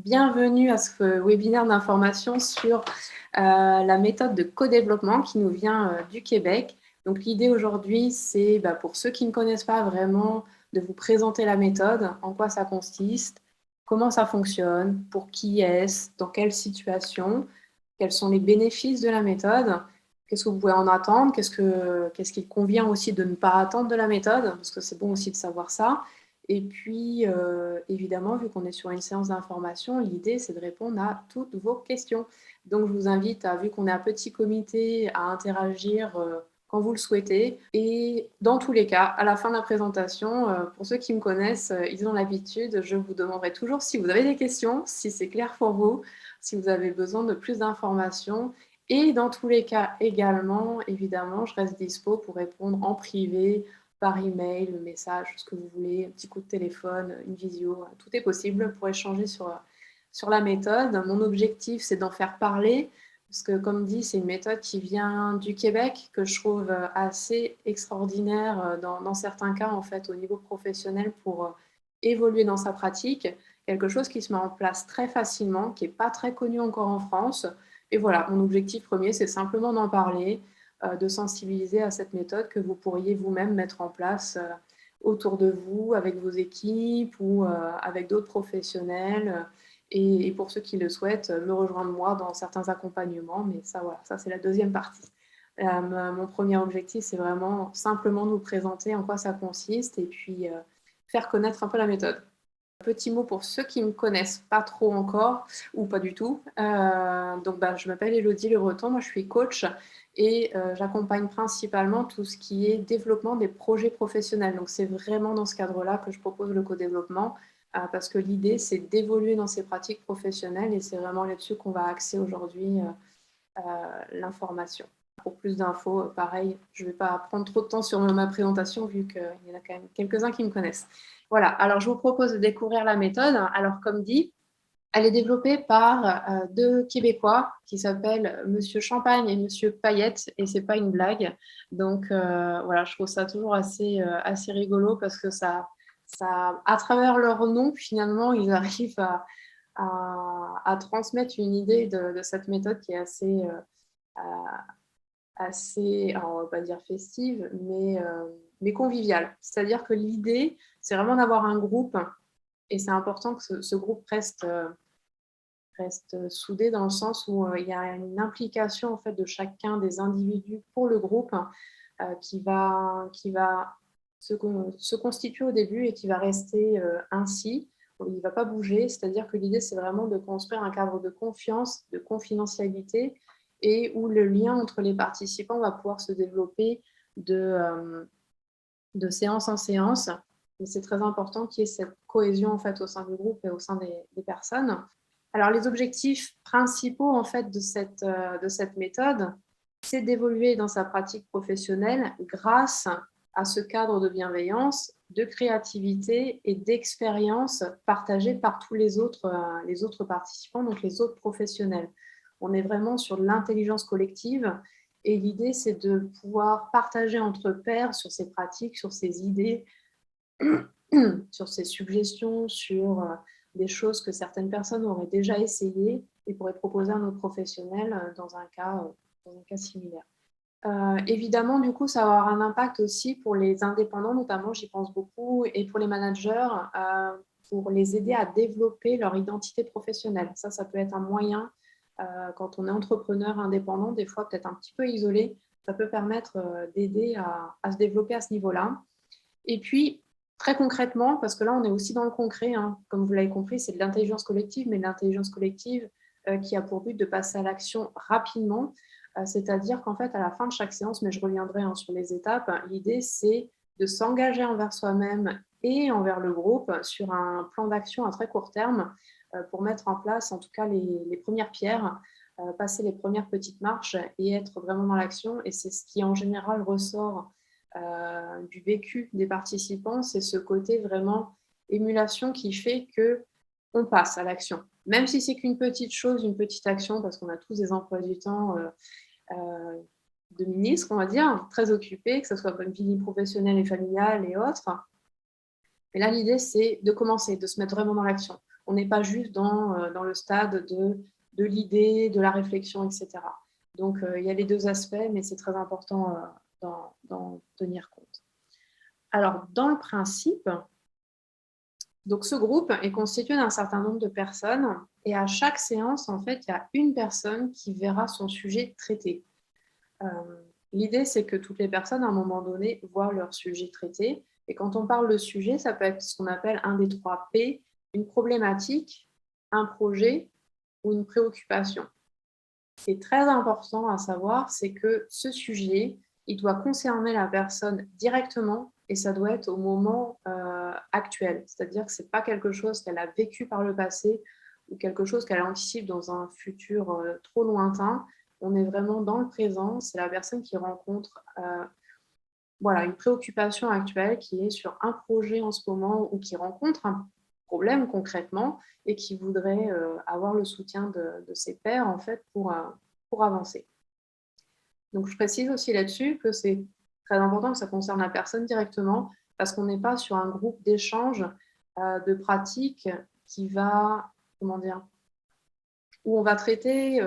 Bienvenue à ce webinaire d'information sur la méthode de co-développement qui nous vient du Québec. Donc l'idée aujourd'hui, c'est pour ceux qui ne connaissent pas vraiment de vous présenter la méthode, en quoi ça consiste, comment ça fonctionne, pour qui est-ce, dans quelle situation, quels sont les bénéfices de la méthode, qu'est-ce que vous pouvez en attendre, qu'est-ce qu'il convient aussi de ne pas attendre de la méthode, parce que c'est bon aussi de savoir ça. Et puis, évidemment, vu qu'on est sur une séance d'information, l'idée, c'est de répondre à toutes vos questions. Donc, je vous invite, vu qu'on est un petit comité, à interagir quand vous le souhaitez. Et dans tous les cas, à la fin de la présentation, pour ceux qui me connaissent, ils ont l'habitude, je vous demanderai toujours si vous avez des questions, si c'est clair pour vous, si vous avez besoin de plus d'informations. Et dans tous les cas également, évidemment, je reste dispo pour répondre en privé, par email, le message, ce que vous voulez, un petit coup de téléphone, une visio, tout est possible pour échanger sur la méthode. Mon objectif, c'est d'en faire parler, parce que comme dit, c'est une méthode qui vient du Québec, que je trouve assez extraordinaire dans certains cas, en fait, au niveau professionnel pour évoluer dans sa pratique. Quelque chose qui se met en place très facilement, qui n'est pas très connu encore en France. Et voilà, mon objectif premier, c'est simplement d'en parler, de sensibiliser à cette méthode que vous pourriez vous-même mettre en place autour de vous, avec vos équipes ou avec d'autres professionnels. Et pour ceux qui le souhaitent, me rejoindre moi dans certains accompagnements. Mais ça, voilà, ça c'est la deuxième partie. Mon premier objectif, c'est vraiment simplement nous présenter en quoi ça consiste et puis faire connaître un peu la méthode. Petit mot pour ceux qui ne me connaissent pas trop encore ou pas du tout. Je m'appelle Élodie Le Breton, moi je suis coach et j'accompagne principalement tout ce qui est développement des projets professionnels. Donc c'est vraiment dans ce cadre-là que je propose le co-développement parce que l'idée c'est d'évoluer dans ces pratiques professionnelles et c'est vraiment là-dessus qu'on va axer aujourd'hui l'information. Pour plus d'infos, pareil, je ne vais pas prendre trop de temps sur ma présentation vu qu'il y en a quand même quelques-uns qui me connaissent. Voilà, alors je vous propose de découvrir la méthode. Alors comme dit, elle est développée par deux Québécois qui s'appellent Monsieur Champagne et Monsieur Payette, et c'est pas une blague. Donc voilà, je trouve ça toujours assez rigolo parce que à travers leur nom, finalement, ils arrivent à transmettre une idée de cette méthode qui est assez, alors on va pas dire festive, mais conviviale. C'est-à-dire que l'idée, c'est vraiment d'avoir un groupe, et c'est important que ce groupe reste soudé dans le sens où il y a une implication en fait, de chacun des individus pour le groupe qui va se constituer au début et qui va rester ainsi. Il ne va pas bouger, c'est-à-dire que l'idée, c'est vraiment de construire un cadre de confiance, de confidentialité, et où le lien entre les participants va pouvoir se développer de séance en séance. Et c'est très important qu'il y ait cette cohésion en fait, au sein du groupe et au sein des personnes. Alors, les objectifs principaux en fait, de cette méthode, c'est d'évoluer dans sa pratique professionnelle grâce à ce cadre de bienveillance, de créativité et d'expérience partagée par tous les autres participants, donc les autres professionnels. On est vraiment sur l'intelligence collective et l'idée, c'est de pouvoir partager entre pairs sur ces pratiques, sur ces idées, sur ces suggestions, sur des choses que certaines personnes auraient déjà essayées et pourraient proposer à nos professionnels dans un cas similaire. Évidemment, du coup, ça va avoir un impact aussi pour les indépendants, notamment, j'y pense beaucoup, et pour les managers, pour les aider à développer leur identité professionnelle. Ça peut être un moyen, quand on est entrepreneur indépendant, des fois peut-être un petit peu isolé, ça peut permettre d'aider à se développer à ce niveau-là. Et puis, très concrètement, parce que là, on est aussi dans le concret, hein, comme vous l'avez compris, c'est de l'intelligence collective, mais de l'intelligence collective qui a pour but de passer à l'action rapidement. C'est-à-dire qu'en fait, à la fin de chaque séance, mais je reviendrai sur les étapes, l'idée, c'est de s'engager envers soi-même et envers le groupe sur un plan d'action à très court terme pour mettre en place, en tout cas, les premières pierres, passer les premières petites marches et être vraiment dans l'action. Et c'est ce qui, en général, ressort du vécu des participants, c'est ce côté vraiment émulation qui fait qu'on passe à l'action. Même si c'est qu'une petite chose, une petite action, parce qu'on a tous des emplois du temps de ministres, on va dire, très occupés, que ce soit une vie professionnelle et familiale et autres. Mais là, l'idée, c'est de commencer, de se mettre vraiment dans l'action. On n'est pas juste dans le stade de l'idée, de la réflexion, etc. Donc, il y a les deux aspects, mais c'est très important d'en tenir compte. Alors, dans le principe, donc ce groupe est constitué d'un certain nombre de personnes et à chaque séance, en fait, il y a une personne qui verra son sujet traité. L'idée, c'est que toutes les personnes, à un moment donné, voient leur sujet traité. Et quand on parle de sujet, ça peut être ce qu'on appelle un des 3 P, une problématique, un projet ou une préoccupation. Ce qui est très important à savoir, c'est que ce sujet, il doit concerner la personne directement et ça doit être au moment actuel. C'est-à-dire que ce n'est pas quelque chose qu'elle a vécu par le passé ou quelque chose qu'elle anticipe dans un futur trop lointain. On est vraiment dans le présent. C'est la personne qui rencontre une préoccupation actuelle qui est sur un projet en ce moment ou qui rencontre un problème concrètement et qui voudrait avoir le soutien de ses pairs en fait pour avancer. Donc je précise aussi là-dessus que c'est très important que ça concerne la personne directement parce qu'on n'est pas sur un groupe d'échange de pratiques qui va, où on va traiter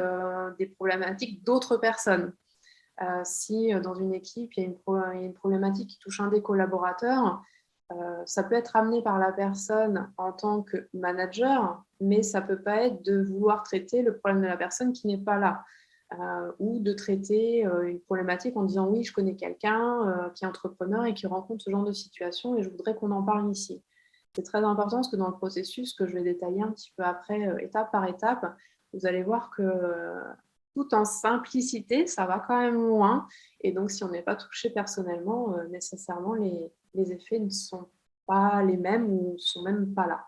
des problématiques d'autres personnes. Si dans une équipe, il y a une problématique qui touche un des collaborateurs, ça peut être amené par la personne en tant que manager, mais ça ne peut pas être de vouloir traiter le problème de la personne qui n'est pas là. Ou de traiter une problématique en disant oui, je connais quelqu'un qui est entrepreneur et qui rencontre ce genre de situation et je voudrais qu'on en parle ici. C'est très important parce que dans le processus que je vais détailler un petit peu après, étape par étape, vous allez voir que tout en simplicité, ça va quand même loin. Et donc, si on n'est pas touché personnellement, nécessairement, les effets ne sont pas les mêmes ou ne sont même pas là.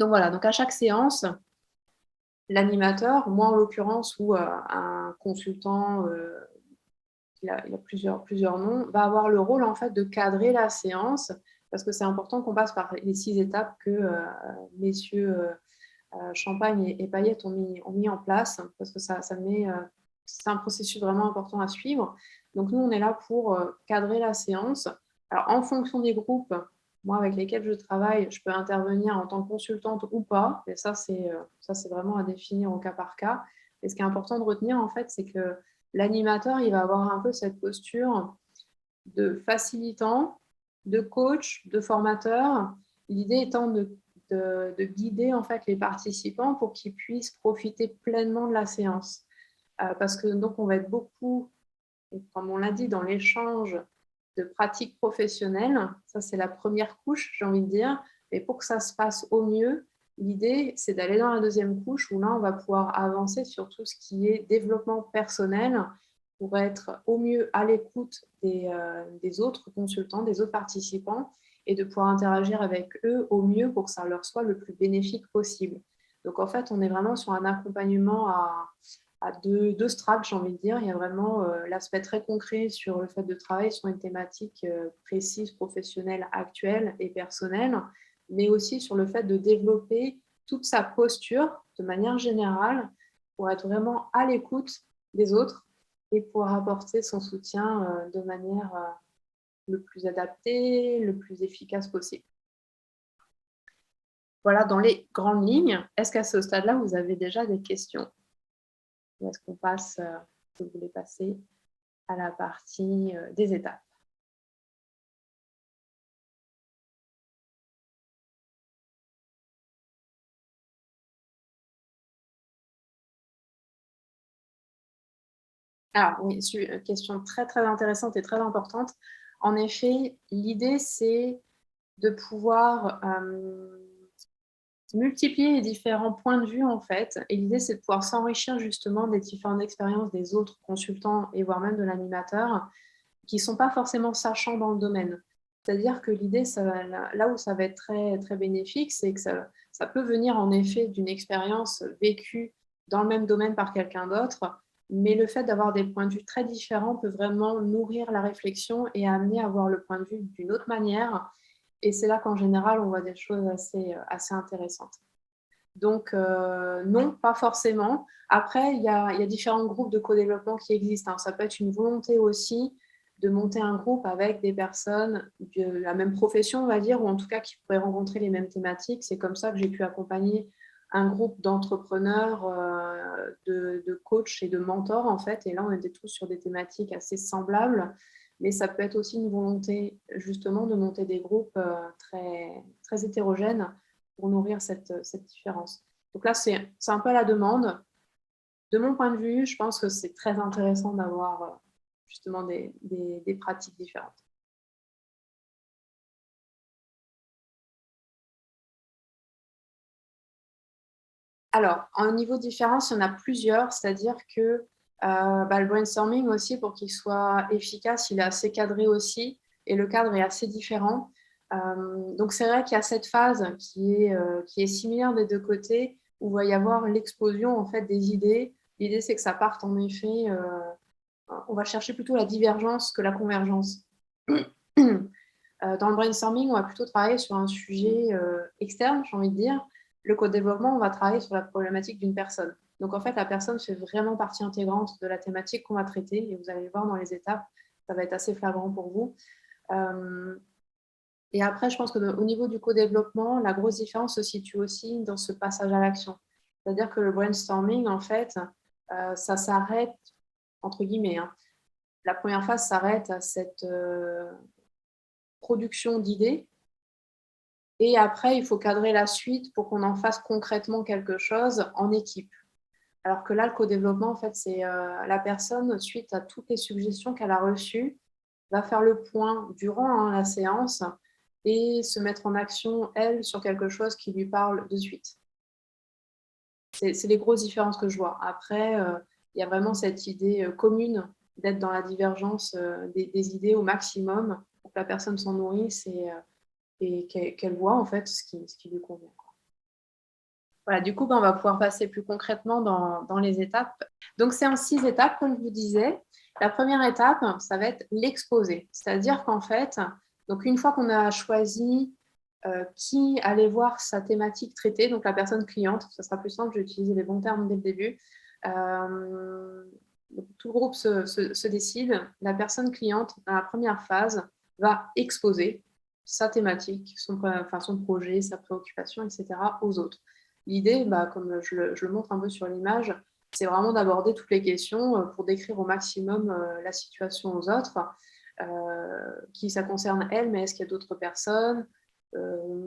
Donc voilà, donc à chaque séance, l'animateur, moi en l'occurrence, ou un consultant, il a plusieurs noms, va avoir le rôle en fait de cadrer la séance parce que c'est important qu'on passe par les 6 étapes que messieurs Champagne et Payette ont mis en place parce que c'est un processus vraiment important à suivre. Donc nous, on est là pour cadrer la séance. Alors en fonction des groupes, moi avec lesquels je travaille, je peux intervenir en tant que consultante ou pas. Et ça, c'est vraiment à définir au cas par cas. Et ce qui est important de retenir, en fait, c'est que l'animateur, il va avoir un peu cette posture de facilitant, de coach, de formateur. L'idée étant de guider en fait les participants pour qu'ils puissent profiter pleinement de la séance. Parce que donc on va être beaucoup, comme on l'a dit, dans l'échange de pratiques professionnelles. Ça, c'est la première couche, j'ai envie de dire. Mais pour que ça se passe au mieux, l'idée, c'est d'aller dans la deuxième couche où là, on va pouvoir avancer sur tout ce qui est développement personnel pour être au mieux à l'écoute des autres consultants, des autres participants et de pouvoir interagir avec eux au mieux pour que ça leur soit le plus bénéfique possible. Donc, en fait, on est vraiment sur un accompagnement à deux strates, j'ai envie de dire. Il y a vraiment l'aspect très concret sur le fait de travailler sur une thématique précise, professionnelle, actuelle et personnelle, mais aussi sur le fait de développer toute sa posture de manière générale pour être vraiment à l'écoute des autres et pour apporter son soutien de manière le plus adaptée, le plus efficace possible. Voilà, dans les grandes lignes, est-ce qu'à ce stade-là, vous avez déjà des questions? Ou est-ce qu'on passe, vous voulez passer à la partie des étapes? Alors oui, question très très intéressante et très importante. En effet, l'idée c'est de pouvoir multiplier les différents points de vue en fait. Et l'idée c'est de pouvoir s'enrichir justement des différentes expériences des autres consultants et voire même de l'animateur qui ne sont pas forcément sachants dans le domaine. C'est-à-dire que l'idée, là où ça va être très, très bénéfique, c'est que ça peut venir en effet d'une expérience vécue dans le même domaine par quelqu'un d'autre, mais le fait d'avoir des points de vue très différents peut vraiment nourrir la réflexion et amener à voir le point de vue d'une autre manière. Et c'est là qu'en général, on voit des choses assez intéressantes. Donc, non, pas forcément. Après, il y a différents groupes de co-développement qui existent. Ça peut être une volonté aussi de monter un groupe avec des personnes de la même profession, on va dire, ou en tout cas qui pourraient rencontrer les mêmes thématiques. C'est comme ça que j'ai pu accompagner un groupe d'entrepreneurs, de coachs et de mentors, en fait. Et là, on était tous sur des thématiques assez semblables. Mais ça peut être aussi une volonté, justement, de monter des groupes très, très hétérogènes pour nourrir cette différence. Donc là, c'est un peu à la demande. De mon point de vue, je pense que c'est très intéressant d'avoir justement des pratiques différentes. Alors, en niveau de différence, il y en a plusieurs, c'est-à-dire que le brainstorming aussi, pour qu'il soit efficace, il est assez cadré aussi, et le cadre est assez différent. Donc, c'est vrai qu'il y a cette phase qui est similaire des deux côtés, où il va y avoir l'explosion en fait, des idées. L'idée, c'est que ça parte en effet, on va chercher plutôt la divergence que la convergence. Dans le brainstorming, on va plutôt travailler sur un sujet externe, j'ai envie de dire. Le co-développement, on va travailler sur la problématique d'une personne. Donc, en fait, la personne fait vraiment partie intégrante de la thématique qu'on va traiter. Et vous allez voir dans les étapes, ça va être assez flagrant pour vous. Et après, je pense qu'au niveau du co-développement, la grosse différence se situe aussi dans ce passage à l'action. C'est-à-dire que le brainstorming, en fait, ça s'arrête, entre guillemets, hein. La première phase s'arrête à cette production d'idées. Et après, il faut cadrer la suite pour qu'on en fasse concrètement quelque chose en équipe. Alors que là, le co-développement, en fait, c'est la personne, suite à toutes les suggestions qu'elle a reçues, va faire le point durant la séance et se mettre en action, elle, sur quelque chose qui lui parle de suite. C'est les grosses différences que je vois. Après, il y a vraiment cette idée commune d'être dans la divergence des idées au maximum pour que la personne s'en nourrisse et qu'elle voit en fait ce qui lui convient. Voilà, du coup, on va pouvoir passer plus concrètement dans les étapes. Donc, c'est en 6 étapes, comme je vous disais. La première étape, ça va être l'exposé. C'est-à-dire qu'en fait, donc une fois qu'on a choisi qui allait voir sa thématique traitée, donc la personne cliente, ça sera plus simple, je vais utiliser les bons termes dès le début. Donc, tout le groupe se décide. La personne cliente, dans la première phase, va exposer sa thématique, son projet, sa préoccupation, etc. aux autres. L'idée, comme je le montre un peu sur l'image, c'est vraiment d'aborder toutes les questions pour décrire au maximum la situation aux autres, qui ça concerne elle, mais est-ce qu'il y a d'autres personnes,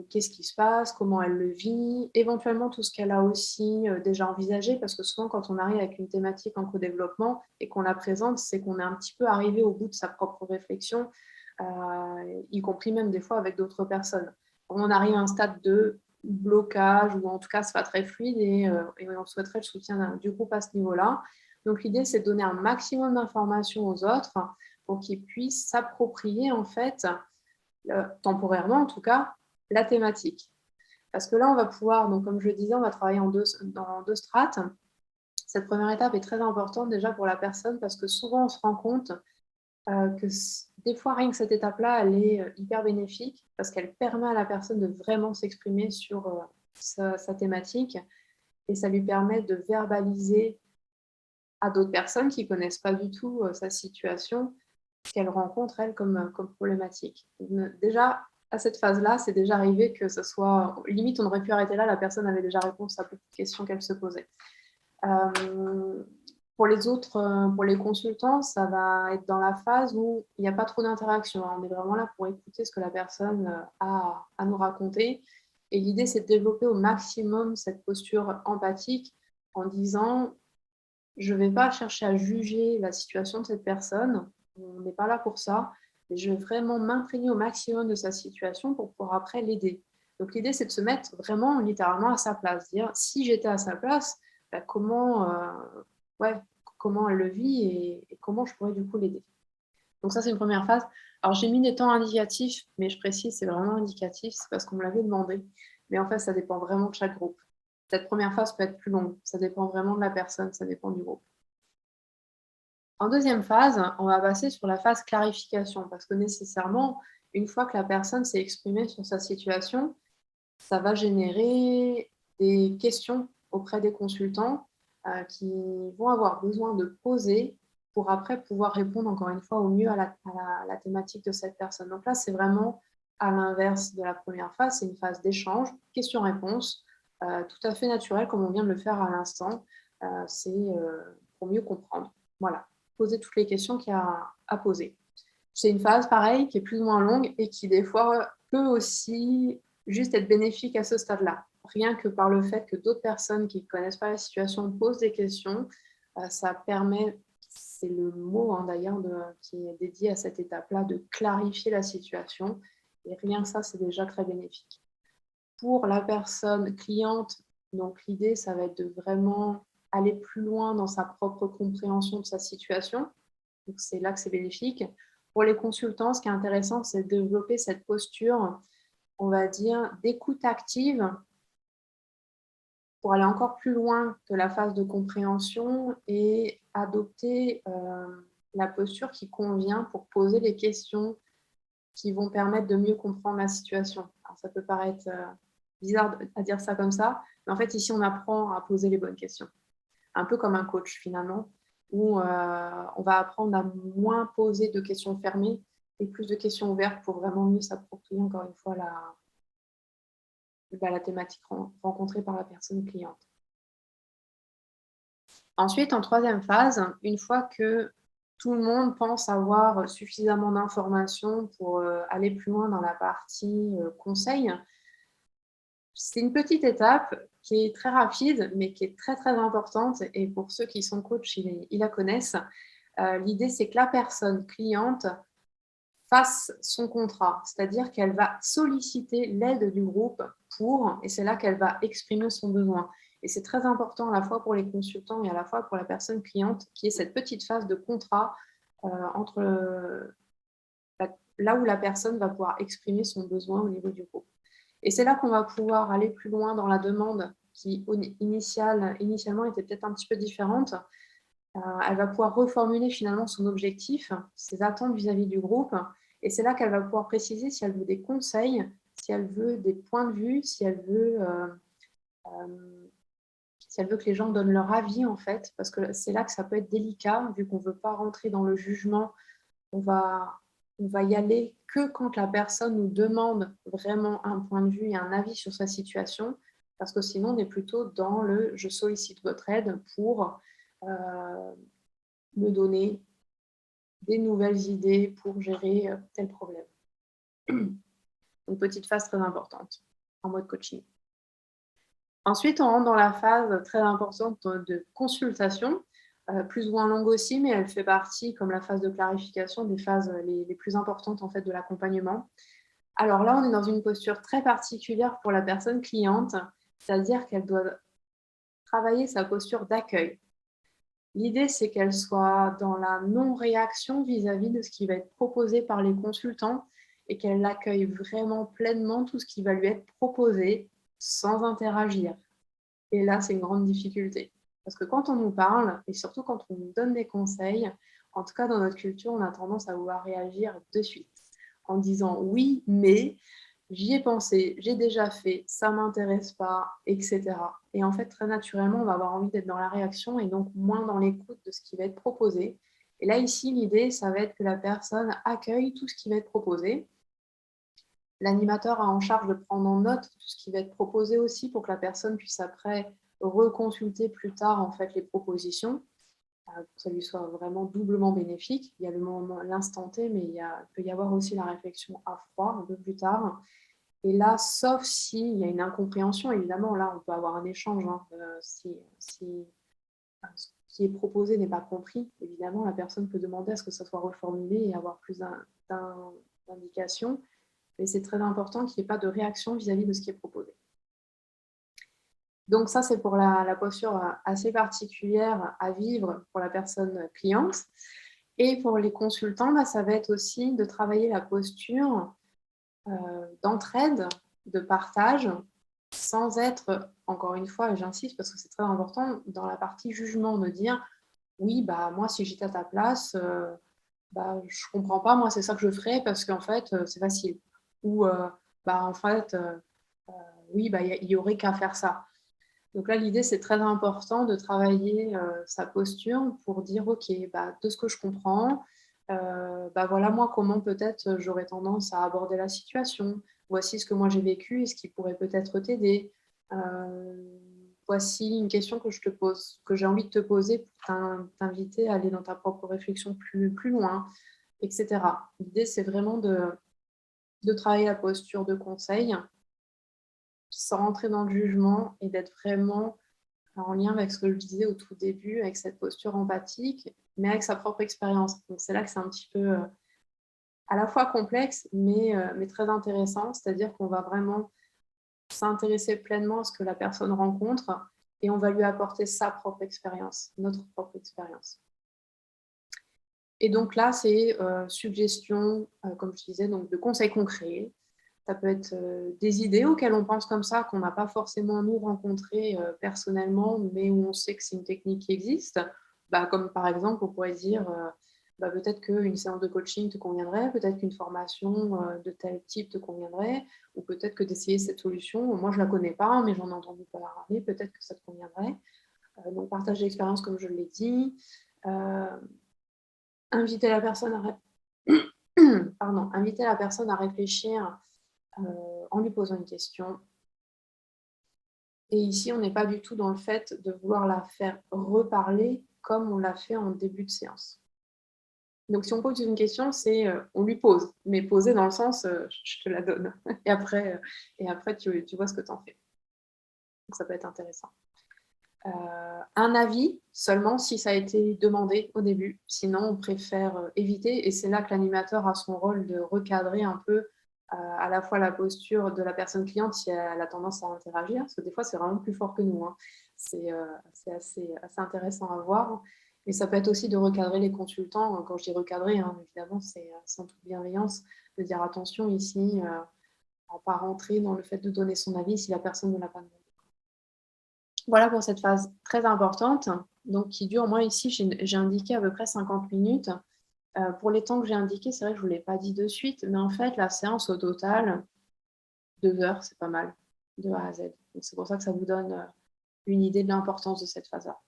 qu'est-ce qui se passe, comment elle le vit, éventuellement tout ce qu'elle a aussi déjà envisagé, parce que souvent quand on arrive avec une thématique en co-développement et qu'on la présente, c'est qu'on est un petit peu arrivé au bout de sa propre réflexion, y compris même des fois avec d'autres personnes. On arrive à un stade de blocage ou en tout cas c'est pas très fluide et on souhaiterait le soutien du groupe à ce niveau-là. Donc l'idée c'est de donner un maximum d'informations aux autres pour qu'ils puissent s'approprier en fait, temporairement en tout cas, la thématique. Parce que là on va pouvoir, donc comme je le disais, on va travailler dans deux strates. Cette première étape est très importante déjà pour la personne parce que souvent on se rend compte que des fois, rien que cette étape-là, elle est hyper bénéfique parce qu'elle permet à la personne de vraiment s'exprimer sur sa thématique et ça lui permet de verbaliser à d'autres personnes qui ne connaissent pas du tout sa situation, ce qu'elle rencontre, elle, comme problématique. Déjà, à cette phase-là, c'est déjà arrivé que ce soit... Limite, on aurait pu arrêter là, la personne avait déjà réponse à beaucoup de questions qu'elle se posait. Pour les autres, pour les consultants, ça va être dans la phase où il n'y a pas trop d'interaction. On est vraiment là pour écouter ce que la personne a à nous raconter. Et l'idée, c'est de développer au maximum cette posture empathique en disant, je ne vais pas chercher à juger la situation de cette personne. On n'est pas là pour ça. Mais je vais vraiment m'imprégner au maximum de sa situation pour pouvoir après l'aider. Donc l'idée, c'est de se mettre vraiment littéralement à sa place. Dire, si j'étais à sa place, comment elle le vit et comment je pourrais du coup l'aider. Donc ça, c'est une première phase. Alors, j'ai mis des temps indicatifs, mais je précise, c'est vraiment indicatif, c'est parce qu'on me l'avait demandé. Mais en fait, ça dépend vraiment de chaque groupe. Cette première phase peut être plus longue. Ça dépend vraiment de la personne, ça dépend du groupe. En deuxième phase, on va passer sur la phase clarification, parce que nécessairement, une fois que la personne s'est exprimée sur sa situation, ça va générer des questions auprès des consultants qui vont avoir besoin de poser pour après pouvoir répondre encore une fois au mieux à la thématique de cette personne. Donc là, c'est vraiment à l'inverse de la première phase, c'est une phase d'échange, question-réponse, tout à fait naturelle comme on vient de le faire à l'instant. C'est pour mieux comprendre. Voilà, poser toutes les questions qu'il y a à poser. C'est une phase, pareil, qui est plus ou moins longue et qui, des fois, peut aussi juste être bénéfique à ce stade-là. Rien que par le fait que d'autres personnes qui ne connaissent pas la situation posent des questions, ça permet, c'est le mot d'ailleurs qui est dédié à cette étape-là, de clarifier la situation. Et rien que ça, c'est déjà très bénéfique. Pour la personne cliente, donc l'idée, ça va être de vraiment aller plus loin dans sa propre compréhension de sa situation. Donc c'est là que c'est bénéfique. Pour les consultants, ce qui est intéressant, c'est de développer cette posture, on va dire, d'écoute active pour aller encore plus loin que la phase de compréhension et adopter la posture qui convient pour poser les questions qui vont permettre de mieux comprendre la situation. Alors, ça peut paraître bizarre à dire ça comme ça, mais en fait, ici, on apprend à poser les bonnes questions. Un peu comme un coach, finalement, où on va apprendre à moins poser de questions fermées et plus de questions ouvertes pour vraiment mieux s'approprier, encore une fois, la thématique rencontrée par la personne cliente. Ensuite, en troisième phase, une fois que tout le monde pense avoir suffisamment d'informations pour aller plus loin dans la partie conseil, c'est une petite étape qui est très rapide, mais qui est très, très importante. Et pour ceux qui sont coachs, ils la connaissent. L'idée, c'est que la personne cliente fasse son contrat, c'est-à-dire qu'elle va solliciter l'aide du groupe et c'est là qu'elle va exprimer son besoin. Et c'est très important à la fois pour les consultants et à la fois pour la personne cliente, qui est cette petite phase de contrat entre là où la personne va pouvoir exprimer son besoin au niveau du groupe. Et c'est là qu'on va pouvoir aller plus loin dans la demande qui initialement était peut-être un petit peu différente. Elle va pouvoir reformuler finalement son objectif, ses attentes vis-à-vis du groupe. Et c'est là qu'elle va pouvoir préciser si elle veut des conseils, si elle veut des points de vue, si elle veut que les gens donnent leur avis, en fait. Parce que c'est là que ça peut être délicat, vu qu'on ne veut pas rentrer dans le jugement. On va y aller que quand la personne nous demande vraiment un point de vue et un avis sur sa situation, parce que sinon, on est plutôt dans le « je sollicite votre aide pour me donner des nouvelles idées pour gérer tel problème ». Une petite phase très importante en mode coaching. Ensuite, on rentre dans la phase très importante de consultation, plus ou moins longue aussi, mais elle fait partie, comme la phase de clarification, des phases les plus importantes en fait, de l'accompagnement. Alors là, on est dans une posture très particulière pour la personne cliente, c'est-à-dire qu'elle doit travailler sa posture d'accueil. L'idée, c'est qu'elle soit dans la non-réaction vis-à-vis de ce qui va être proposé par les consultants et qu'elle accueille vraiment pleinement tout ce qui va lui être proposé sans interagir. Et là, c'est une grande difficulté. Parce que quand on nous parle, et surtout quand on nous donne des conseils, en tout cas dans notre culture, on a tendance à vouloir réagir de suite en disant oui, mais j'y ai pensé, j'ai déjà fait, ça ne m'intéresse pas, etc. Et en fait, très naturellement, on va avoir envie d'être dans la réaction et donc moins dans l'écoute de ce qui va être proposé. Et là, ici, l'idée, ça va être que la personne accueille tout ce qui va être proposé. L'animateur a en charge de prendre en note tout ce qui va être proposé aussi pour que la personne puisse après reconsulter plus tard en fait les propositions, pour que ça lui soit vraiment doublement bénéfique. Il y a le moment, l'instant T, mais il peut y avoir aussi la réflexion à froid un peu plus tard. Et là, sauf s'il y a une incompréhension, évidemment, là, on peut avoir un échange. Si ce qui est proposé n'est pas compris, évidemment, la personne peut demander à ce que ça soit reformulé et avoir plus d'indications. Mais c'est très important qu'il n'y ait pas de réaction vis-à-vis de ce qui est proposé. Donc ça, c'est pour la posture assez particulière à vivre pour la personne cliente. Et pour les consultants, ça va être aussi de travailler la posture d'entraide, de partage, sans être, encore une fois, et j'insiste parce que c'est très important, dans la partie jugement, de dire « oui, moi, si j'étais à ta place, je ne comprends pas, moi, c'est ça que je ferais parce qu'en fait, c'est facile. » Ou en fait, oui, il y aurait qu'à faire ça. Donc là, l'idée, c'est très important de travailler sa posture pour dire, OK, bah, de ce que je comprends, bah, voilà moi comment peut-être j'aurais tendance à aborder la situation. Voici ce que moi j'ai vécu et ce qui pourrait peut-être t'aider. Voici une question que je te pose, que j'ai envie de te poser pour t'inviter à aller dans ta propre réflexion plus loin, etc. L'idée, c'est vraiment de travailler la posture de conseil sans rentrer dans le jugement et d'être vraiment en lien avec ce que je disais au tout début, avec cette posture empathique, mais avec sa propre expérience. Donc c'est là que c'est un petit peu à la fois complexe, mais très intéressant. C'est-à-dire qu'on va vraiment s'intéresser pleinement à ce que la personne rencontre et on va lui apporter sa propre expérience, notre propre expérience. Et donc là, c'est suggestions, comme je disais, donc de conseils concrets. Ça peut être des idées auxquelles on pense comme ça, qu'on n'a pas forcément nous rencontrées personnellement, mais où on sait que c'est une technique qui existe. Bah, comme par exemple, on pourrait dire bah, peut-être qu'une séance de coaching te conviendrait, peut-être qu'une formation de tel type te conviendrait, ou peut-être que d'essayer cette solution. Moi, je ne la connais pas, mais j'en ai entendu parler, peut-être que ça te conviendrait. Donc, partage d'expérience, comme je l'ai dit. Euh, inviter la personne inviter la personne à réfléchir en lui posant une question. Et ici, on n'est pas du tout dans le fait de vouloir la faire reparler comme on l'a fait en début de séance. Donc, si on pose une question, c'est on lui pose, mais poser dans le sens je te la donne. Et après tu vois ce que tu en fais. Donc, ça peut être intéressant. Un avis seulement si ça a été demandé au début. Sinon, on préfère éviter. Et c'est là que l'animateur a son rôle de recadrer un peu à la fois la posture de la personne cliente si elle a tendance à interagir. Parce que des fois, c'est vraiment plus fort que nous. Hein. C'est assez intéressant à voir. Et ça peut être aussi de recadrer les consultants. Quand je dis recadrer, hein, évidemment, c'est en toute bienveillance. De dire attention ici, à ne pas rentrer dans le fait de donner son avis si la personne ne l'a pas demandé. Voilà pour cette phase très importante, donc qui dure, moi ici, j'ai indiqué à peu près 50 minutes. Pour les temps que j'ai indiqués, c'est vrai que je ne vous l'ai pas dit de suite, mais en fait, la séance au total, 2 heures, c'est pas mal, de A à Z. Donc, c'est pour ça que ça vous donne une idée de l'importance de cette phase-là.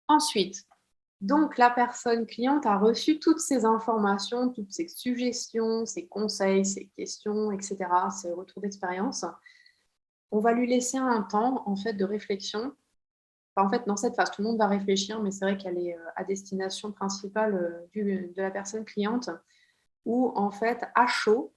Ensuite, donc la personne cliente a reçu toutes ces informations, toutes ces suggestions, ces conseils, ces questions, etc., ces retours d'expérience. On va lui laisser un temps en fait de réflexion. Enfin, en fait, dans cette phase, tout le monde va réfléchir, mais c'est vrai qu'elle est à destination principale de la personne cliente, où en fait, à chaud,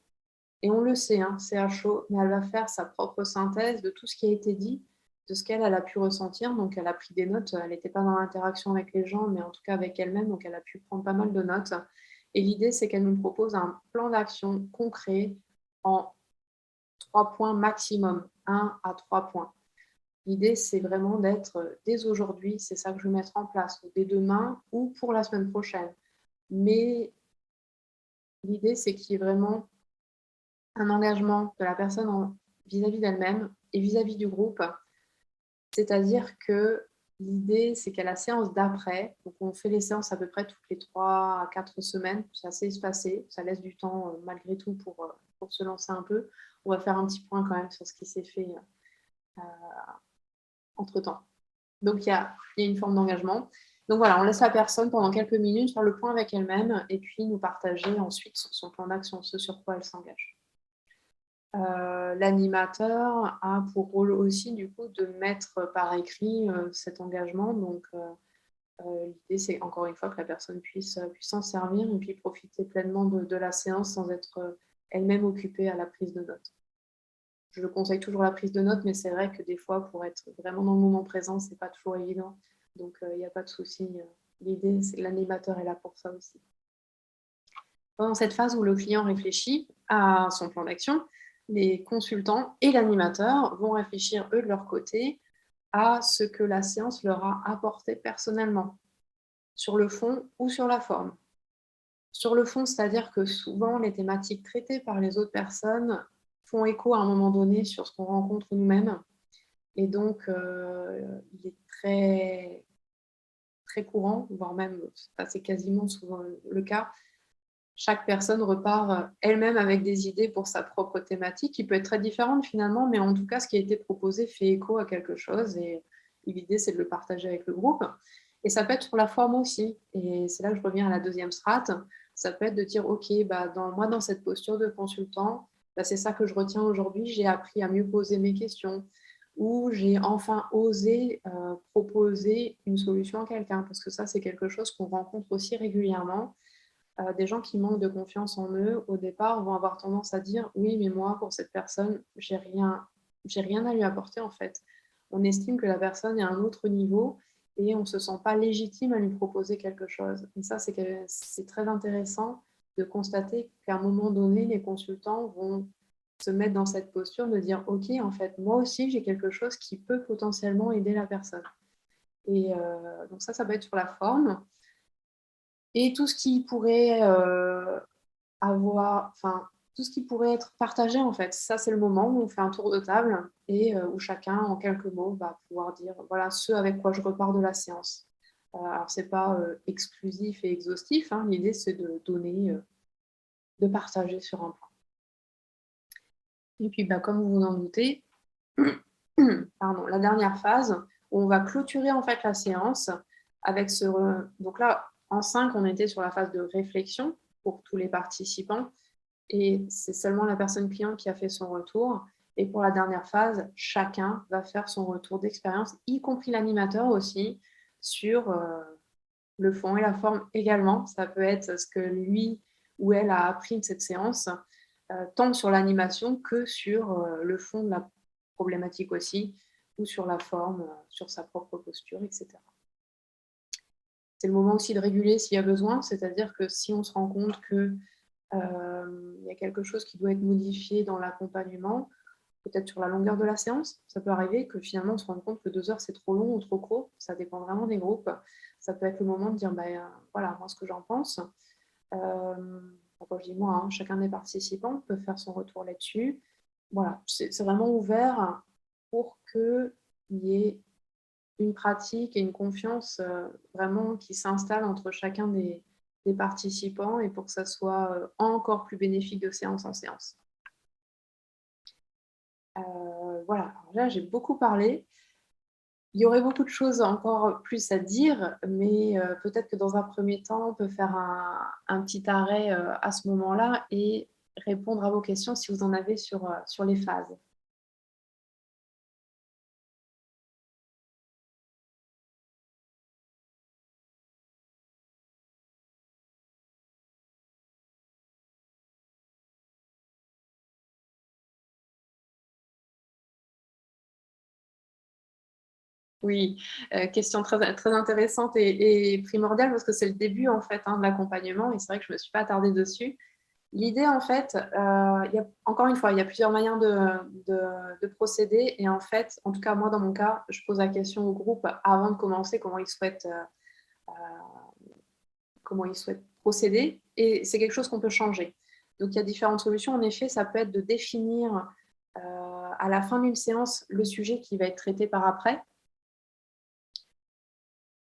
et on le sait, hein, c'est à chaud, mais elle va faire sa propre synthèse de tout ce qui a été dit, de ce qu'elle a pu ressentir. Donc, elle a pris des notes, elle n'était pas dans l'interaction avec les gens, mais en tout cas avec elle-même, donc elle a pu prendre pas mal de notes. Et l'idée, c'est qu'elle nous propose un plan d'action concret en 3 points maximum, 1 à 3 points. L'idée, c'est vraiment d'être dès aujourd'hui, c'est ça que je vais mettre en place, ou dès demain ou pour la semaine prochaine. Mais l'idée, c'est qu'il y ait vraiment un engagement de la personne vis-à-vis d'elle-même et vis-à-vis du groupe. C'est-à-dire que l'idée, c'est qu'à la séance d'après, donc on fait les séances à peu près toutes les 3 à 4 semaines, c'est assez espacé, ça laisse du temps malgré tout pour se lancer un peu. On va faire un petit point quand même sur ce qui s'est fait entre-temps. Donc, il y a une forme d'engagement. Donc, voilà, on laisse la personne pendant quelques minutes faire le point avec elle-même et puis nous partager ensuite son plan d'action, ce sur quoi elle s'engage. L'animateur a pour rôle aussi, du coup, de mettre par écrit cet engagement. Donc, l'idée, c'est encore une fois que la personne puisse s'en servir et puis profiter pleinement de la séance sans être elle-même occupée à la prise de notes. Je conseille toujours la prise de notes, mais c'est vrai que des fois, pour être vraiment dans le moment présent, c'est pas toujours évident. Donc, il n'y a pas de souci. L'idée, c'est que l'animateur est là pour ça aussi. Pendant cette phase où le client réfléchit à son plan d'action, les consultants et l'animateur vont réfléchir, eux, de leur côté, à ce que la séance leur a apporté personnellement, sur le fond ou sur la forme. Sur le fond, c'est-à-dire que souvent, les thématiques traitées par les autres personnes font écho à un moment donné sur ce qu'on rencontre nous-mêmes. Et donc, il est très, très courant, voire même, c'est quasiment souvent le cas, chaque personne repart elle-même avec des idées pour sa propre thématique, qui peut être très différente finalement, mais en tout cas, ce qui a été proposé fait écho à quelque chose et l'idée, c'est de le partager avec le groupe. Et ça peut être sur la forme aussi. Et c'est là que je reviens à la deuxième strate. Ça peut être de dire, OK, dans cette posture de consultant, c'est ça que je retiens aujourd'hui. J'ai appris à mieux poser mes questions ou j'ai enfin osé proposer une solution à quelqu'un. Parce que ça, c'est quelque chose qu'on rencontre aussi régulièrement. Des gens qui manquent de confiance en eux, au départ, vont avoir tendance à dire, oui, mais moi, pour cette personne, j'ai rien à lui apporter en fait. On estime que la personne est à un autre niveau et on ne se sent pas légitime à lui proposer quelque chose. Et ça, c'est très intéressant de constater qu'à un moment donné, les consultants vont se mettre dans cette posture de dire, OK, en fait, moi aussi, j'ai quelque chose qui peut potentiellement aider la personne. Et donc ça peut être sur la forme. Et tout ce qui pourrait tout ce qui pourrait être partagé, en fait. Ça, c'est le moment où on fait un tour de table et où chacun, en quelques mots, va pouvoir dire voilà ce avec quoi je repars de la séance. Alors, ce n'est pas exclusif et exhaustif. Hein. L'idée, c'est de donner, de partager sur un point. Et puis, comme vous vous en doutez, pardon, la dernière phase où on va clôturer en fait la séance avec ce. Donc là, en 5, on était sur la phase de réflexion pour tous les participants. Et c'est seulement la personne client qui a fait son retour. Et pour la dernière phase, chacun va faire son retour d'expérience, y compris l'animateur aussi, sur le fond et la forme également. Ça peut être ce que lui ou elle a appris de cette séance, tant sur l'animation que sur le fond de la problématique aussi, ou sur la forme, sur sa propre posture, etc. C'est le moment aussi de réguler s'il y a besoin, c'est-à-dire que si on se rend compte que il y a quelque chose qui doit être modifié dans l'accompagnement, peut-être sur la longueur de la séance. Ça peut arriver que finalement on se rende compte que 2 heures c'est trop long ou trop court. Ça dépend vraiment des groupes. Ça peut être le moment de dire voilà, moi ce que j'en pense. Quand je dis moi, hein, chacun des participants peut faire son retour là-dessus. Voilà, c'est vraiment ouvert pour qu'il y ait une pratique et une confiance vraiment qui s'installe entre chacun des participants et pour que ça soit encore plus bénéfique de séance en séance. Voilà, alors là j'ai beaucoup parlé. Il y aurait beaucoup de choses encore plus à dire, mais peut-être que dans un premier temps, on peut faire un petit arrêt à ce moment-là et répondre à vos questions si vous en avez sur les phases. Oui, question très, très intéressante et primordiale parce que c'est le début en fait de l'accompagnement et c'est vrai que je ne me suis pas attardée dessus. L'idée en fait, encore une fois, il y a plusieurs manières de procéder et en fait, en tout cas moi dans mon cas, je pose la question au groupe avant de commencer comment ils souhaitent procéder et c'est quelque chose qu'on peut changer. Donc il y a différentes solutions. En effet, ça peut être de définir à la fin d'une séance le sujet qui va être traité par après.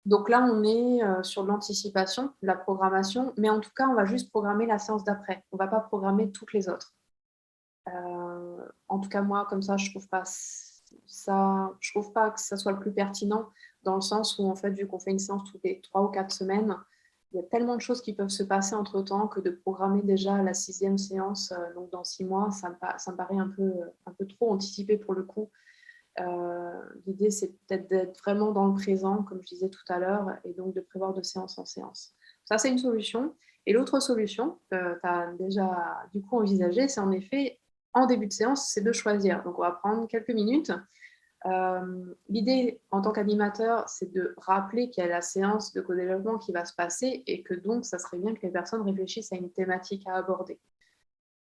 Donc là, on est sur de l'anticipation, de la programmation, mais en tout cas, on va juste programmer la séance d'après. On ne va pas programmer toutes les autres. En tout cas, moi, comme ça, je trouve pas que ça soit le plus pertinent dans le sens où, en fait, vu qu'on fait une séance toutes les 3 ou 4 semaines, il y a tellement de choses qui peuvent se passer entre-temps que de programmer déjà la 6e séance, donc dans 6 mois, ça me paraît un peu trop anticipé pour le coup. L'idée, c'est peut-être d'être vraiment dans le présent, comme je disais tout à l'heure, et donc de prévoir de séance en séance. Ça, c'est une solution. Et l'autre solution que tu as déjà du coup envisagée, c'est en effet, en début de séance, c'est de choisir. Donc, on va prendre quelques minutes. L'idée, en tant qu'animateur, c'est de rappeler qu'il y a la séance de co-développement qui va se passer et que donc, ça serait bien que les personnes réfléchissent à une thématique à aborder.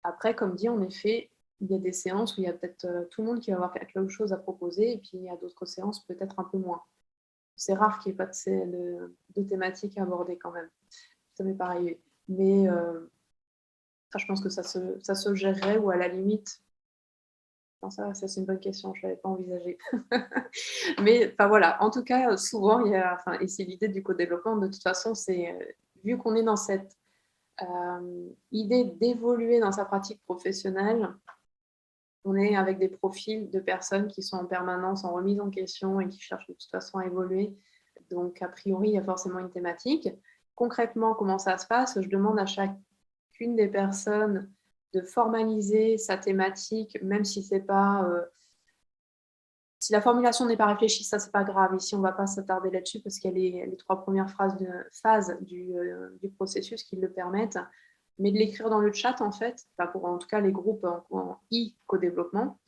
Après, comme dit, en effet, il y a des séances où il y a peut-être tout le monde qui va avoir quelque chose à proposer, et puis il y a d'autres séances peut-être un peu moins. C'est rare qu'il n'y ait pas de thématiques à aborder quand même. Ça m'est pas arrivé. Mais ça, je pense que ça se gérerait ou à la limite. Non, ça c'est une bonne question, je ne l'avais pas envisagé. Mais voilà, en tout cas, souvent, et c'est l'idée du co-développement, de toute façon, c'est vu qu'on est dans cette L'idée d'évoluer dans sa pratique professionnelle, on est avec des profils de personnes qui sont en permanence en remise en question et qui cherchent de toute façon à évoluer. Donc, a priori, il y a forcément une thématique. Concrètement, comment ça se passe? Je demande à chacune des personnes de formaliser sa thématique, même si c'est pas si la formulation n'est pas réfléchie, ça c'est pas grave. Ici, on ne va pas s'attarder là-dessus parce qu'il y a les 3 premières phases du processus qui le permettent. Mais de l'écrire dans le chat, en fait, enfin pour en tout cas les groupes en co-développement.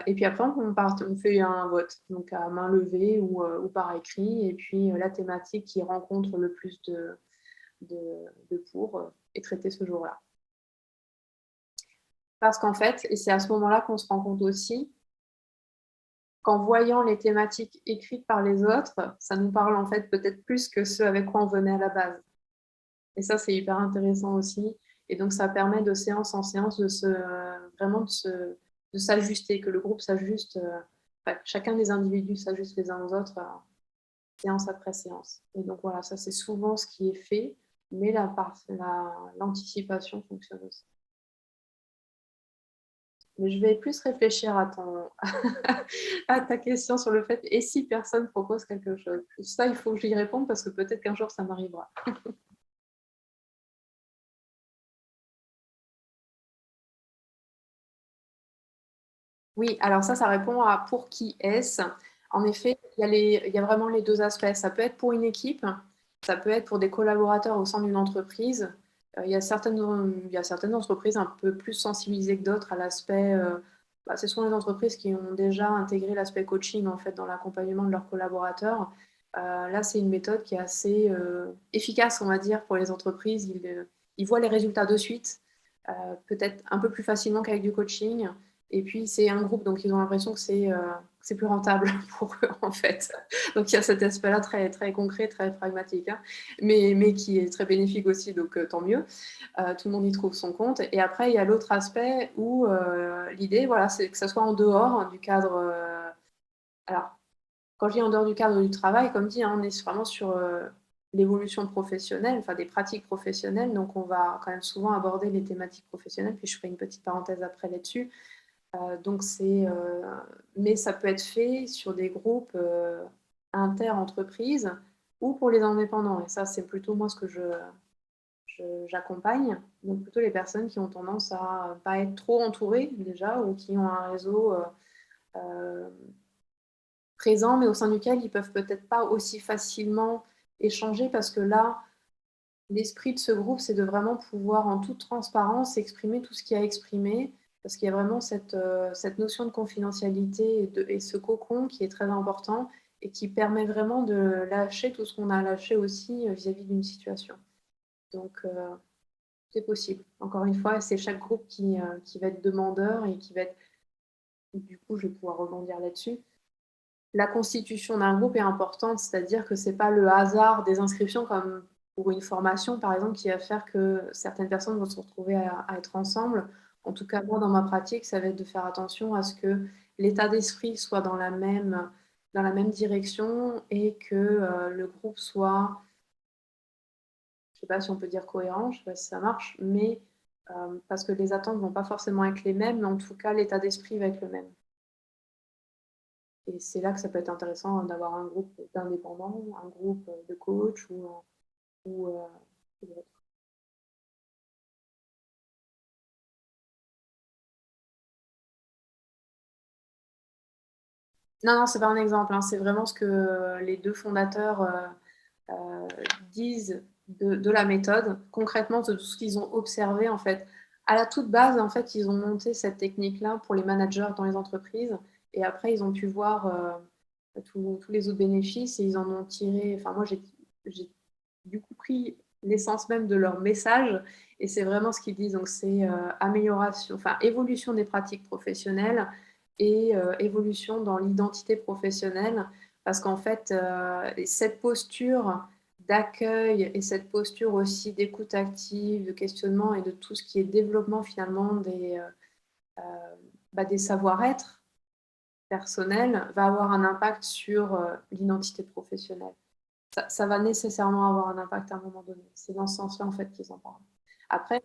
Et puis après, on fait un vote, donc à main levée ou par écrit. Et puis la thématique qui rencontre le plus de pour est traitée ce jour-là. Parce qu'en fait, et c'est à ce moment-là qu'on se rend compte aussi, qu'en voyant les thématiques écrites par les autres, ça nous parle en fait peut-être plus que ce avec quoi on venait à la base. Et ça, c'est hyper intéressant aussi. Et donc, ça permet de séance en séance vraiment de s'ajuster, que le groupe s'ajuste, chacun des individus s'ajuste les uns aux autres, séance après séance. Et donc, voilà, ça, c'est souvent ce qui est fait, mais l'anticipation fonctionne aussi. Mais je vais plus réfléchir à ta question sur le fait, et si personne propose quelque chose? Ça, il faut que j'y réponde parce que peut-être qu'un jour, ça m'arrivera. Oui, alors ça répond à pour qui est-ce. En effet, il y a vraiment les deux aspects. Ça peut être pour une équipe, ça peut être pour des collaborateurs au sein d'une entreprise. Il y a certaines entreprises un peu plus sensibilisées que d'autres à l'aspect. Ce sont les entreprises qui ont déjà intégré l'aspect coaching en fait dans l'accompagnement de leurs collaborateurs. Là, c'est une méthode qui est assez efficace, on va dire, pour les entreprises. Ils voient les résultats de suite, peut-être un peu plus facilement qu'avec du coaching. Et puis, c'est un groupe, donc ils ont l'impression que c'est plus rentable pour eux, en fait. Donc, il y a cet aspect-là très, très concret, très pragmatique, hein, mais qui est très bénéfique aussi, donc tant mieux. Tout le monde y trouve son compte. Et après, il y a l'autre aspect où l'idée, voilà, c'est que ça soit en dehors du cadre. Alors, quand je dis en dehors du cadre du travail, comme dit, hein, on est vraiment sur l'évolution professionnelle, enfin des pratiques professionnelles. Donc, on va quand même souvent aborder les thématiques professionnelles. Puis, je ferai une petite parenthèse après là-dessus. Mais ça peut être fait sur des groupes inter-entreprises ou pour les indépendants. Et ça, c'est plutôt moi ce que j'accompagne. Donc plutôt les personnes qui ont tendance à pas être trop entourées déjà ou qui ont un réseau euh, présent, mais au sein duquel ils peuvent peut-être pas aussi facilement échanger parce que là, l'esprit de ce groupe, c'est de vraiment pouvoir en toute transparence exprimer tout ce qu'il y a à exprimer, parce qu'il y a vraiment cette notion de confidentialité et ce cocon qui est très important et qui permet vraiment de lâcher tout ce qu'on a lâché aussi vis-à-vis d'une situation. Donc, c'est possible. Encore une fois, c'est chaque groupe qui va être demandeur et qui va être... Du coup, je vais pouvoir rebondir là-dessus. La constitution d'un groupe est importante, c'est-à-dire que ce n'est pas le hasard des inscriptions comme pour une formation, par exemple, qui va faire que certaines personnes vont se retrouver à être ensemble. En tout cas, moi, dans ma pratique, ça va être de faire attention à ce que l'état d'esprit soit dans la même direction et que le groupe soit, je ne sais pas si on peut dire cohérent, je ne sais pas si ça marche, mais parce que les attentes ne vont pas forcément être les mêmes, mais en tout cas, l'état d'esprit va être le même. Et c'est là que ça peut être intéressant d'avoir un groupe d'indépendants, un groupe de coach ou autre. Non, non, c'est pas un exemple, hein, c'est vraiment ce que les deux fondateurs euh, disent de la méthode, concrètement de tout ce qu'ils ont observé en fait. À la toute base, en fait, ils ont monté cette technique-là pour les managers dans les entreprises et après, ils ont pu voir tous les autres bénéfices et ils en ont tiré. Enfin, moi, j'ai du coup pris l'essence même de leur message et c'est vraiment ce qu'ils disent. Donc, c'est amélioration, enfin, évolution des pratiques professionnelles et évolution dans l'identité professionnelle parce qu'en fait, cette posture d'accueil et cette posture aussi d'écoute active, de questionnement et de tout ce qui est développement finalement des savoir-être personnels va avoir un impact sur l'identité professionnelle. ça va nécessairement avoir un impact à un moment donné. C'est dans ce sens-là, en fait, qu'ils en parlent. Après,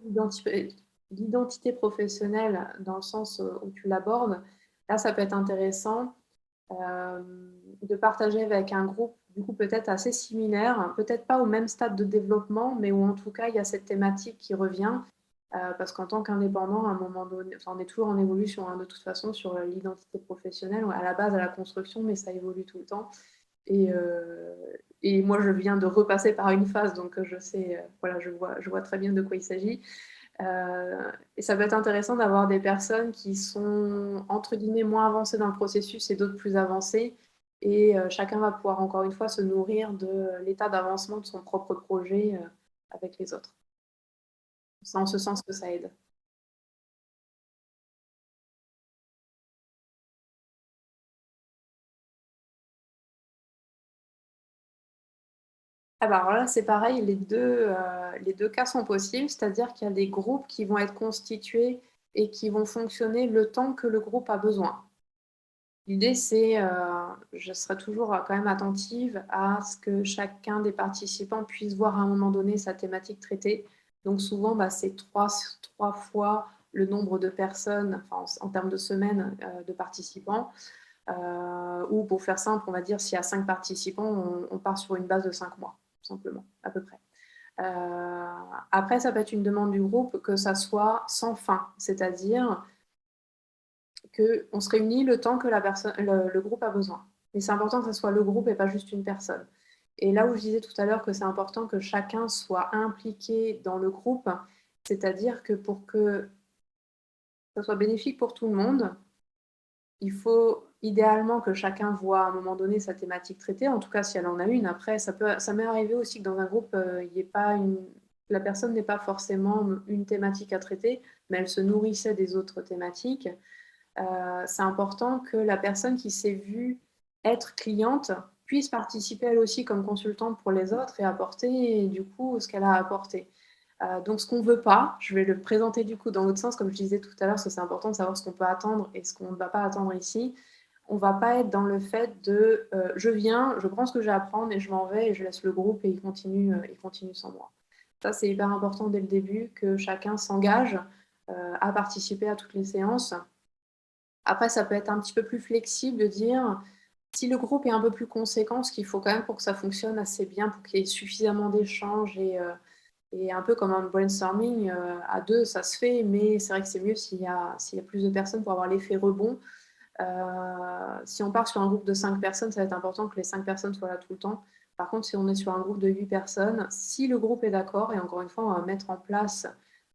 l'identité professionnelle, dans le sens où tu l'abordes, là, ça peut être intéressant de partager avec un groupe, du coup, peut-être assez similaire, peut-être pas au même stade de développement, mais où en tout cas, il y a cette thématique qui revient. Parce qu'en tant qu'indépendant, à un moment donné, enfin, on est toujours en évolution, hein, de toute façon, sur l'identité professionnelle, à la base, à la construction, mais ça évolue tout le temps. Et, euh, et moi, je viens de repasser par une phase, donc je sais, voilà, je vois très bien de quoi il s'agit. Et ça peut être intéressant d'avoir des personnes qui sont, entre guillemets, moins avancées dans le processus et d'autres plus avancées. Et chacun va pouvoir, encore une fois, se nourrir de l'état d'avancement de son propre projet avec les autres. C'est en ce sens que ça aide. Ah bah alors là, c'est pareil, les deux cas sont possibles, c'est-à-dire qu'il y a des groupes qui vont être constitués et qui vont fonctionner le temps que le groupe a besoin. L'idée, c'est, je serai toujours quand même attentive à ce que chacun des participants puisse voir à un moment donné sa thématique traitée. Donc souvent, bah, c'est trois fois le nombre de personnes, enfin, en termes de semaines de participants. Ou pour faire simple, on va dire s'il y a 5 participants, on part sur une base de 5 mois, tout simplement, à peu près. Après, ça peut être une demande du groupe que ça soit sans fin, c'est-à-dire qu'on se réunit le temps que le groupe a besoin. Mais c'est important que ce soit le groupe et pas juste une personne. Et là où je disais tout à l'heure que c'est important que chacun soit impliqué dans le groupe, c'est-à-dire que pour que ça soit bénéfique pour tout le monde, il faut idéalement que chacun voit à un moment donné sa thématique traitée, en tout cas si elle en a une. Après, ça m'est arrivé aussi que dans un groupe, il y ait pas la personne n'ait pas forcément une thématique à traiter, mais elle se nourrissait des autres thématiques. C'est important que la personne qui s'est vue être cliente puisse participer elle aussi comme consultante pour les autres et apporter du coup ce qu'elle a apporté. Donc ce qu'on ne veut pas, je vais le présenter du coup dans l'autre sens, comme je disais tout à l'heure, parce que c'est important de savoir ce qu'on peut attendre et ce qu'on ne va pas attendre ici. On ne va pas être dans le fait de je viens, je prends ce que j'ai à apprendre et je m'en vais et je laisse le groupe et il continue sans moi. Ça, c'est hyper important dès le début que chacun s'engage à participer à toutes les séances. Après, ça peut être un petit peu plus flexible de dire si le groupe est un peu plus conséquent, ce qu'il faut quand même pour que ça fonctionne assez bien, pour qu'il y ait suffisamment d'échanges et un peu comme un brainstorming, à deux, ça se fait, mais c'est vrai que c'est mieux s'il y a plus de personnes pour avoir l'effet rebond. Si on part sur un groupe de 5 personnes, ça va être important que les 5 personnes soient là tout le temps. Par contre, si on est sur un groupe de 8 personnes, si le groupe est d'accord, et encore une fois, on va mettre en place,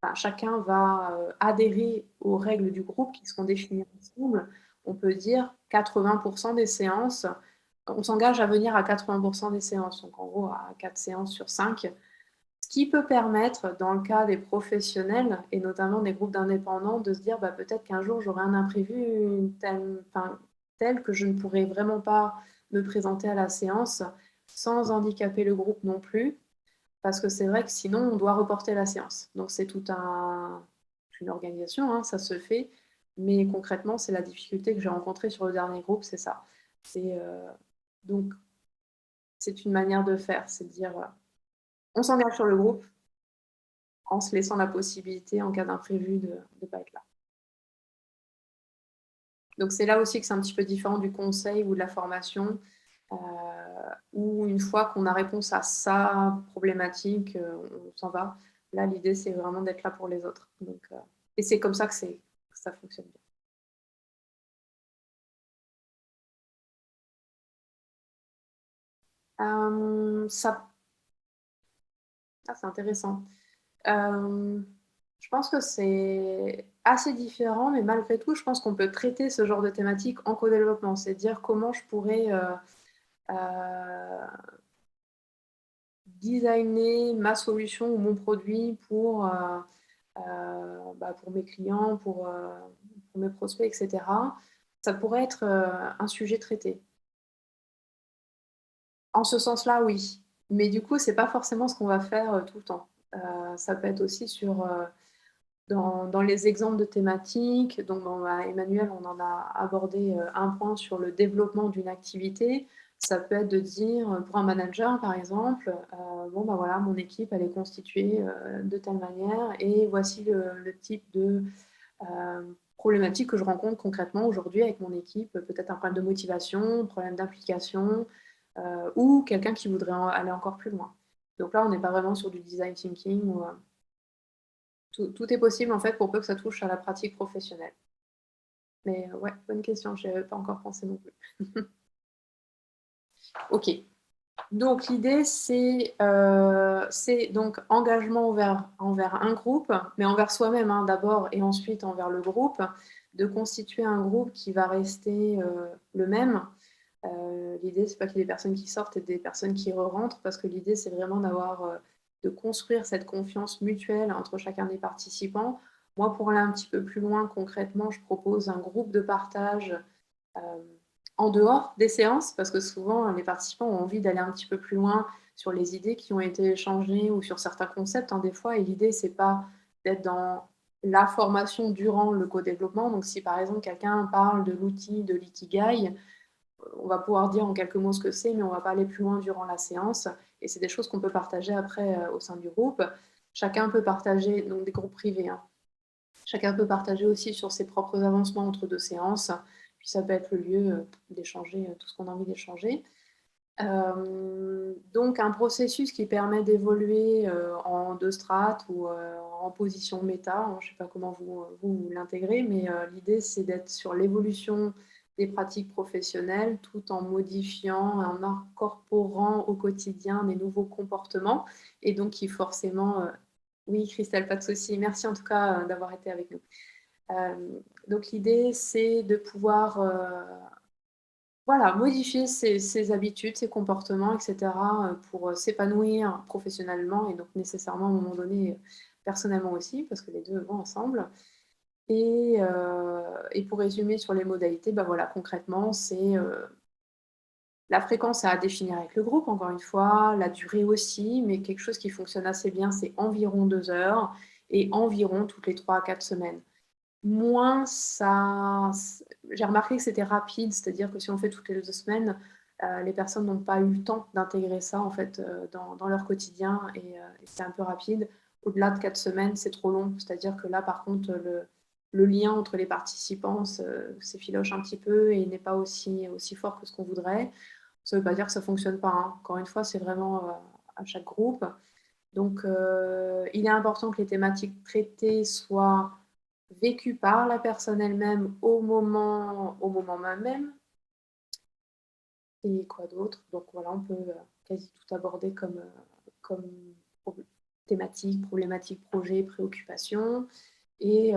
enfin, chacun va adhérer aux règles du groupe qui seront définies ensemble, on peut dire 80% des séances, on s'engage à venir à 80% des séances, donc en gros à 4 séances sur 5. Ce qui peut permettre, dans le cas des professionnels, et notamment des groupes d'indépendants, de se dire bah, peut-être qu'un jour j'aurai un imprévu tel que je ne pourrai vraiment pas me présenter à la séance sans handicaper le groupe non plus, parce que c'est vrai que sinon on doit reporter la séance. Donc c'est une organisation, hein, ça se fait, mais concrètement c'est la difficulté que j'ai rencontrée sur le dernier groupe, c'est ça. C'est, donc c'est une manière de faire, c'est de dire on s'engage sur le groupe, en se laissant la possibilité, en cas d'imprévu, de ne pas être là. Donc c'est là aussi que c'est un petit peu différent du conseil ou de la formation, euh, où une fois qu'on a réponse à sa problématique, on s'en va. Là, l'idée, c'est vraiment d'être là pour les autres. Donc, et c'est comme ça que ça fonctionne bien. C'est intéressant. Euh, je pense que c'est assez différent, mais malgré tout, je pense qu'on peut traiter ce genre de thématique en co-développement. C'est dire comment je pourrais euh, designer ma solution ou mon produit pour mes clients, pour mes prospects, etc. Ça pourrait être un sujet traité. En ce sens-là, oui. Mais du coup, c'est pas forcément ce qu'on va faire tout le temps. Ça peut être aussi dans les exemples de thématiques. Donc, Emmanuel, on en a abordé un point sur le développement d'une activité. Ça peut être de dire, pour un manager par exemple, bon bah voilà, mon équipe elle est constituée de telle manière et voici le type de problématique que je rencontre concrètement aujourd'hui avec mon équipe, peut-être un problème de motivation, un problème d'implication, ou quelqu'un qui voudrait aller encore plus loin. Donc là, on n'est pas vraiment sur du design thinking ou tout est possible en fait pour peu que ça touche à la pratique professionnelle. Mais ouais, bonne question, je n'y avais pas encore pensé non plus. Ok, donc l'idée c'est donc engagement envers un groupe, mais envers soi-même hein, d'abord et ensuite envers le groupe, de constituer un groupe qui va rester le même. L'idée c'est pas qu'il y ait des personnes qui sortent et des personnes qui re-rentrent, parce que l'idée c'est vraiment de construire cette confiance mutuelle entre chacun des participants. Moi, pour aller un petit peu plus loin concrètement, je propose un groupe de partage euh, en dehors des séances, parce que souvent les participants ont envie d'aller un petit peu plus loin sur les idées qui ont été échangées ou sur certains concepts hein, des fois, et l'idée c'est pas d'être dans la formation durant le co-développement. Donc si par exemple quelqu'un parle de l'outil de l'ikigai, on va pouvoir dire en quelques mots ce que c'est, mais on ne va pas aller plus loin durant la séance. Et c'est des choses qu'on peut partager après au sein du groupe. Chacun peut partager, donc des groupes privés, hein. Chacun peut partager aussi sur ses propres avancements entre deux séances. Puis ça peut être le lieu d'échanger tout ce qu'on a envie d'échanger. Donc un processus qui permet d'évoluer en deux strates ou en position méta, hein, je ne sais pas comment vous l'intégrez, mais l'idée c'est d'être sur l'évolution des pratiques professionnelles tout en modifiant, en incorporant au quotidien des nouveaux comportements et donc qui forcément... Oui, Christelle, pas de souci. Merci en tout cas d'avoir été avec nous. Donc l'idée c'est de pouvoir voilà, modifier ses habitudes, ses comportements, etc., pour s'épanouir professionnellement et donc nécessairement à un moment donné personnellement aussi, parce que les deux vont ensemble. Et pour résumer sur les modalités, bah voilà, concrètement, c'est la fréquence à définir avec le groupe, encore une fois, la durée aussi, mais quelque chose qui fonctionne assez bien, c'est environ 2 heures et environ toutes les 3 à 4 semaines. Moins ça, j'ai remarqué que c'était rapide, c'est-à-dire que si on fait toutes les 2 semaines, les personnes n'ont pas eu le temps d'intégrer ça en fait dans leur quotidien et c'est un peu rapide. Au-delà de 4 semaines, c'est trop long, c'est-à-dire que là, par contre, le lien entre les participants s'effiloche un petit peu et n'est pas aussi fort que ce qu'on voudrait. Ça ne veut pas dire que ça ne fonctionne pas, hein. Encore une fois, c'est vraiment à chaque groupe. Donc, il est important que les thématiques traitées soient vécues par la personne elle-même au moment même. Et quoi d'autre? Donc voilà, on peut quasi tout aborder comme thématique, problématique, projet, préoccupation. Et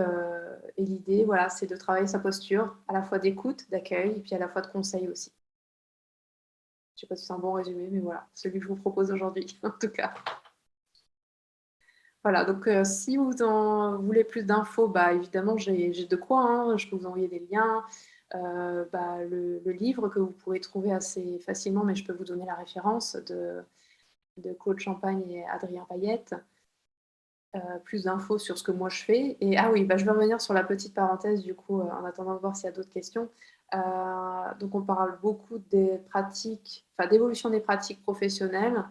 l'idée, voilà, c'est de travailler sa posture, à la fois d'écoute, d'accueil, et puis à la fois de conseil aussi. Je ne sais pas si c'est un bon résumé, mais voilà, celui que je vous propose aujourd'hui, en tout cas. Voilà, donc si vous en voulez plus d'infos, bah, évidemment, j'ai de quoi, hein, je peux vous envoyer des liens. Bah, le livre que vous pourrez trouver assez facilement, mais je peux vous donner la référence de Claude Champagne et Adrien Payette. Plus d'infos sur ce que moi je fais. Et ah oui, bah, je vais revenir sur la petite parenthèse du coup, en attendant de voir s'il y a d'autres questions. Donc on parle beaucoup des pratiques, enfin d'évolution des pratiques professionnelles.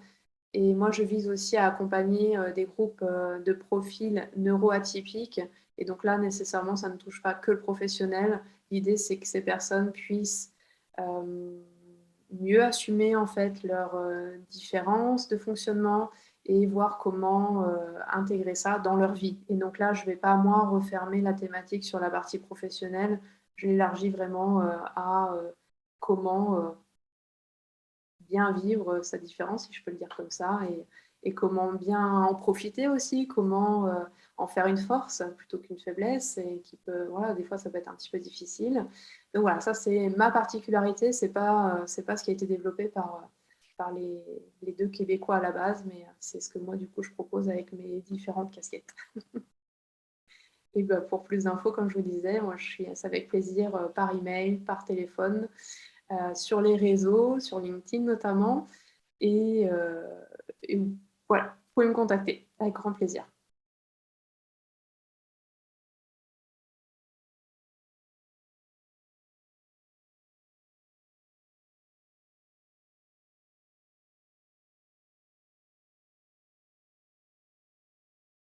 Et moi, je vise aussi à accompagner des groupes de profils neuroatypiques. Et donc là, nécessairement, ça ne touche pas que le professionnel. L'idée, c'est que ces personnes puissent mieux assumer en fait leurs différences de fonctionnement et voir comment intégrer ça dans leur vie. Et donc là, je ne vais pas, moi, refermer la thématique sur la partie professionnelle. Je l'élargis vraiment à comment bien vivre sa différence, si je peux le dire comme ça, et comment bien en profiter aussi, comment en faire une force plutôt qu'une faiblesse, et qui peut, voilà, des fois ça peut être un petit peu difficile. Donc voilà, ça c'est ma particularité, c'est pas ce qui a été développé par les deux Québécois à la base, mais c'est ce que moi du coup je propose avec mes différentes casquettes. Et bah, pour plus d'infos, comme je vous disais, moi je suis avec plaisir par email, par téléphone, sur les réseaux, sur LinkedIn notamment. Et voilà, vous pouvez me contacter avec grand plaisir.